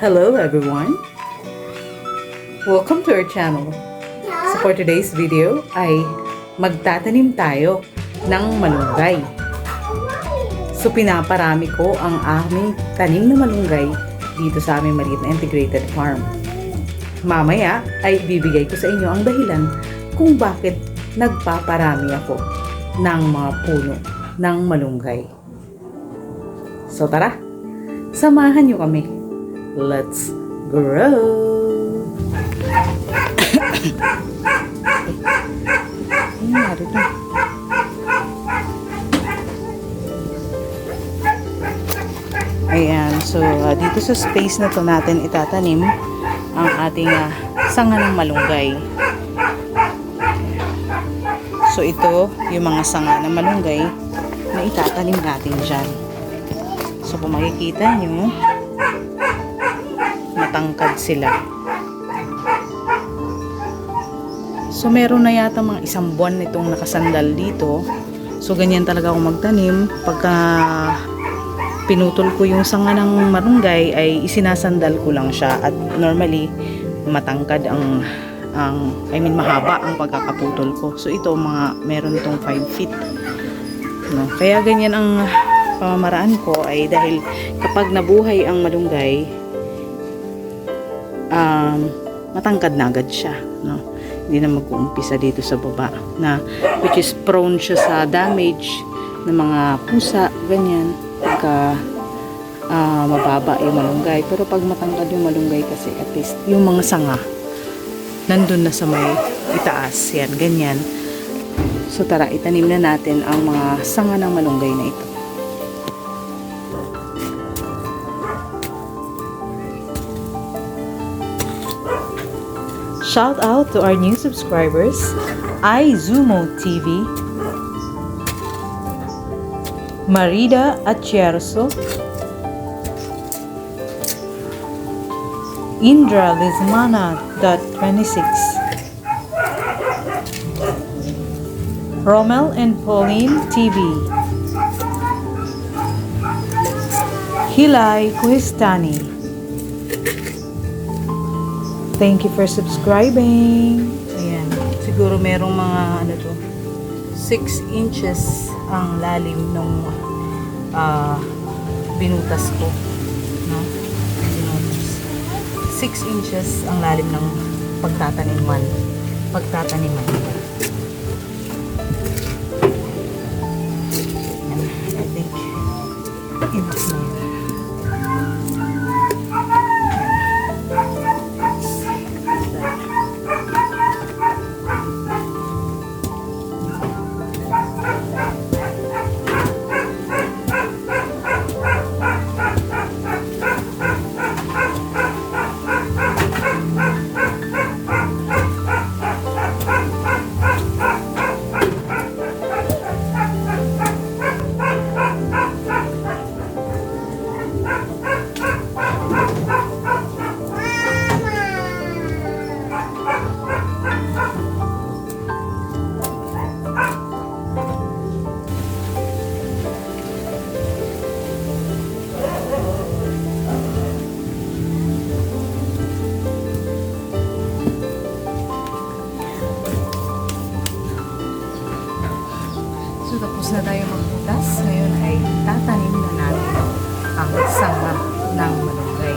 Hello everyone! Welcome to our channel. So for today's video ay magtatanim tayo ng malunggay. So pinaparami ko ang aming tanim na malunggay dito sa aming maliit na integrated farm. Mamaya ay ibibigay ko sa inyo ang dahilan kung bakit nagpaparami ako ng mga puno ng malunggay. So tara, samahan nyo kami. Let's grow! Ayan, so dito sa space na to natin itatanim ang ating sanga ng malunggay. So ito yung mga sanga ng malunggay na itatanim natin dyan. So kung makikita nyo, matangkad sila. So meron na yata mga 1 buwan nitong nakasandal dito. So ganyan talaga ako magtanim. Pagka pinutol ko yung sanga ng malunggay ay isinasandal ko lang siya. At normally matangkad mahaba ang pagkakaputol ko. So ito meron itong 5 feet. No? Kaya ganyan ang pamamaraan ko ay dahil kapag nabuhay ang malunggay, matangkad na agad siya, no? Hindi na mag-uumpisa dito sa baba na which is prone siya sa damage ng mga pusa, ganyan pagka mababa yung malunggay. Pero pag matangkad yung malunggay kasi at least yung mga sanga nandun na sa may itaas, yan, ganyan. So tara, itanim na natin ang mga sanga ng malunggay na ito. Shout out to our new subscribers, iZumo TV, Marida Atierso, Indra Lizmana.26, Romel and Pauline TV, Hilay Kuhistani. Thank you for subscribing. Ayan. Siguro merong mga 6 inches ang lalim ng binutas ko. No? 6 inches ang lalim ng pagtataniman. Ayan. I think enough na yun. So, tapos na tayo magbutas. Ngayon ay tatanim na natin ang sanga ng malunggay.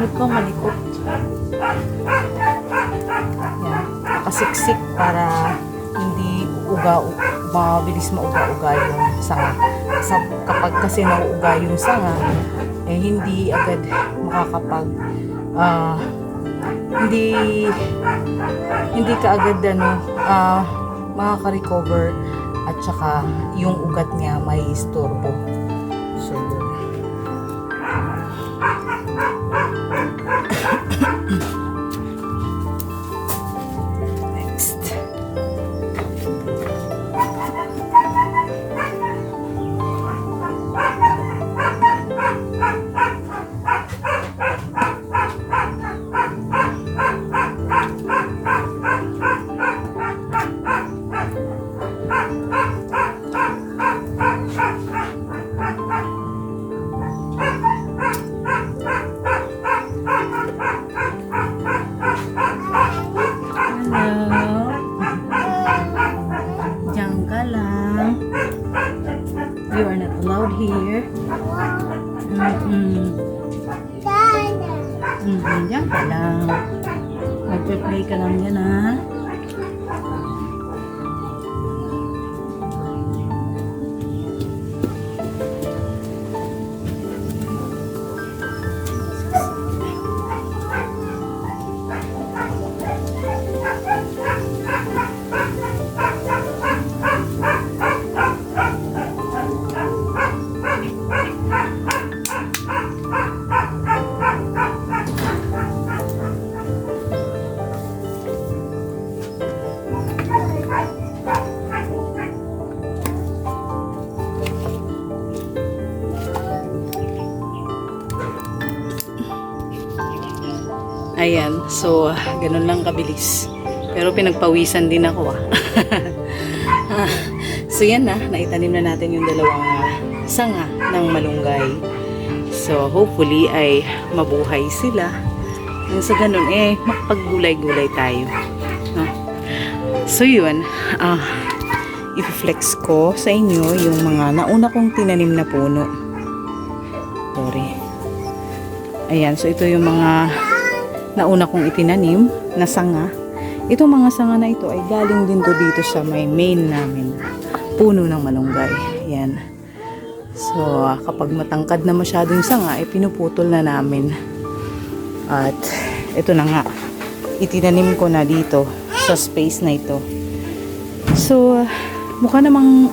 Huwag kang malikot. Yan. Nakasiksik para hindi mabilis mauga-uga yung sanga. Kapag kasi nauuga yung sanga, eh hindi agad hindi ka agad makaka-recover at saka yung ugat niya may istorbo. So, next. You are not allowed here. Diyan ka lang. Magpe-play ka lang yan, ha? Ayan, so ganun lang kabilis. Pero pinagpawisan din ako So yan na, naitanim na natin yung dalawang sanga ng malunggay. So hopefully ay mabuhay sila. Yung sa ganun makapag-gulay-gulay tayo. No? So yun, i-flex ko sa inyo yung mga nauna kong tinanim na puno. Sorry. Ayan, so ito yung mga nauna kong itinanim na sanga. Itong mga sanga na ito ay galing din to dito sa may main namin. Puno ng malunggay. Yan. So, kapag matangkad na masyado yung sanga, ay pinuputol na namin. At ito na nga. Itinanim ko na dito sa space na ito. So, mukha namang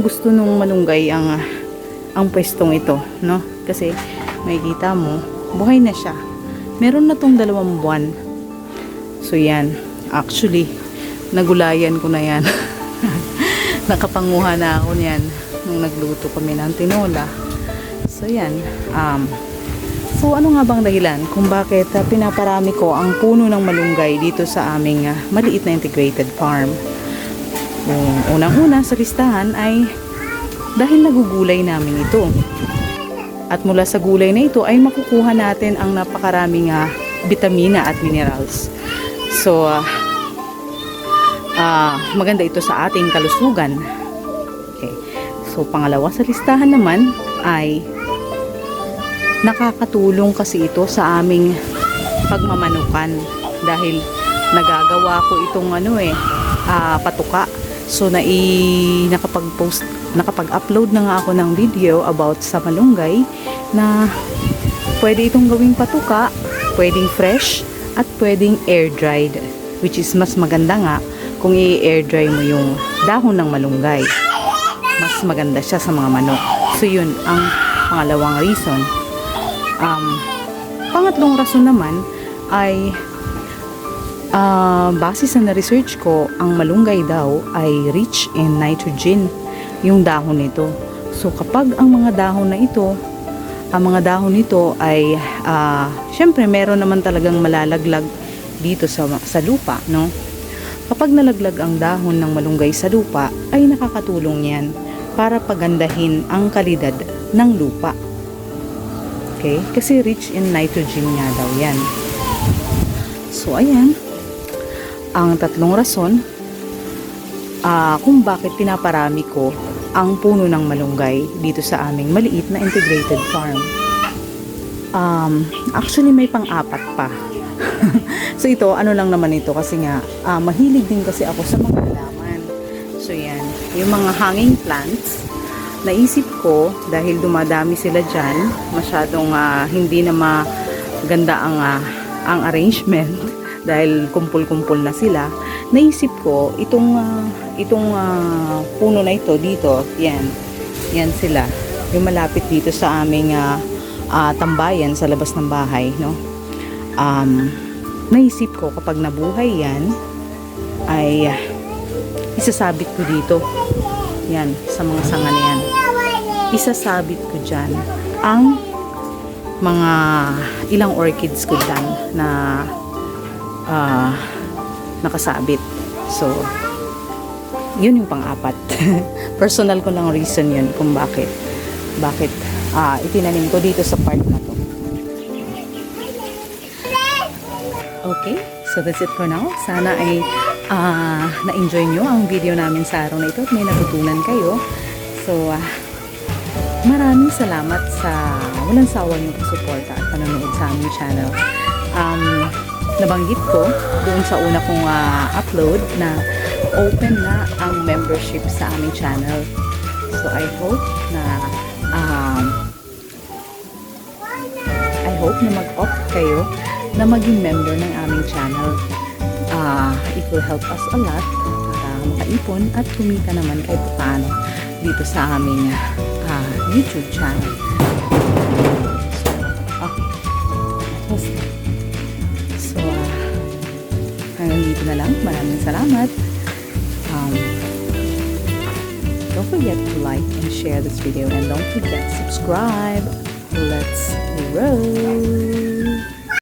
gusto nung malunggay ang pwestong ito, no? Kasi makikita mo, buhay na siya. Meron na tong 2 buwan. So yan, actually nagulayan ko na yan. Nakapanguha na ako niyan nung nagluto kami ng tinola. So yan, so ano nga bang dahilan kung bakit pinaparami ko ang puno ng malunggay dito sa aming maliit na integrated farm? Yung unang-una sa listahan ay dahil nagugulay namin ito. At mula sa gulay na ito ay makukuha natin ang napakaraming vitamina at minerals. So, maganda ito sa ating kalusugan. Okay. So, pangalawa sa listahan naman ay nakakatulong kasi ito sa aming pagmamanukan. Dahil nagagawa ko itong patuka. So, nakapag-upload na nga ako ng video about sa malunggay na pwede itong gawing patuka, pwedeng fresh, at pwedeng air-dried. Which is mas maganda nga kung i-air-dry mo yung dahon ng malunggay. Mas maganda siya sa mga manok. So yun ang pangalawang reason. Pangatlong rason naman ay base sa na-research ko, ang malunggay daw ay rich in nitrogen, yung dahon nito. So kapag ang mga dahon nito ay syempre meron naman talagang malalaglag dito sa lupa, no? Kapag nalaglag ang dahon ng malunggay sa lupa, ay nakakatulong yan para pagandahin ang kalidad ng lupa. Okay? Kasi rich in nitrogen nga daw yan. So ayan, ang tatlong rason kung bakit pinaparami ko ang puno ng malunggay dito sa aming maliit na integrated farm. Actually, may pang-apat pa. So ito, ano lang naman ito kasi nga, mahilig din kasi ako sa mga halaman. So yan, yung mga hanging plants, naisip ko dahil dumadami sila dyan, masyadong hindi na maganda ang arrangement dahil kumpul-kumpul na sila. Naisip ko itong puno na ito dito, yan sila, yung malapit dito sa aming tambayan sa labas ng bahay, no? Naisip ko kapag nabuhay yan ay isasabit ko dito, yan, sa mga sanga na yan, isasabit ko dyan ang mga ilang orchids ko dyan na nakasabit. So yun yung pang-apat. Personal ko lang reason yun kung bakit itinanim ko dito sa part na to. Okay, so that's it for now. Sana ay na-enjoy nyo ang video namin sa araw na ito at may natutunan kayo. So maraming salamat sa walang sawa nyo suporta at panonood sa aming channel. Nabanggit ko doon sa una kong upload na open na ang membership sa aming channel. So I hope na mag-opt kayo na maging member ng aming channel. It will help us a lot para makaipon at kumita naman kahit paano dito sa aming YouTube channel. So, hanggang dito na lang. Maraming salamat. Don't forget to like and share this video and don't forget to subscribe. Let's roll!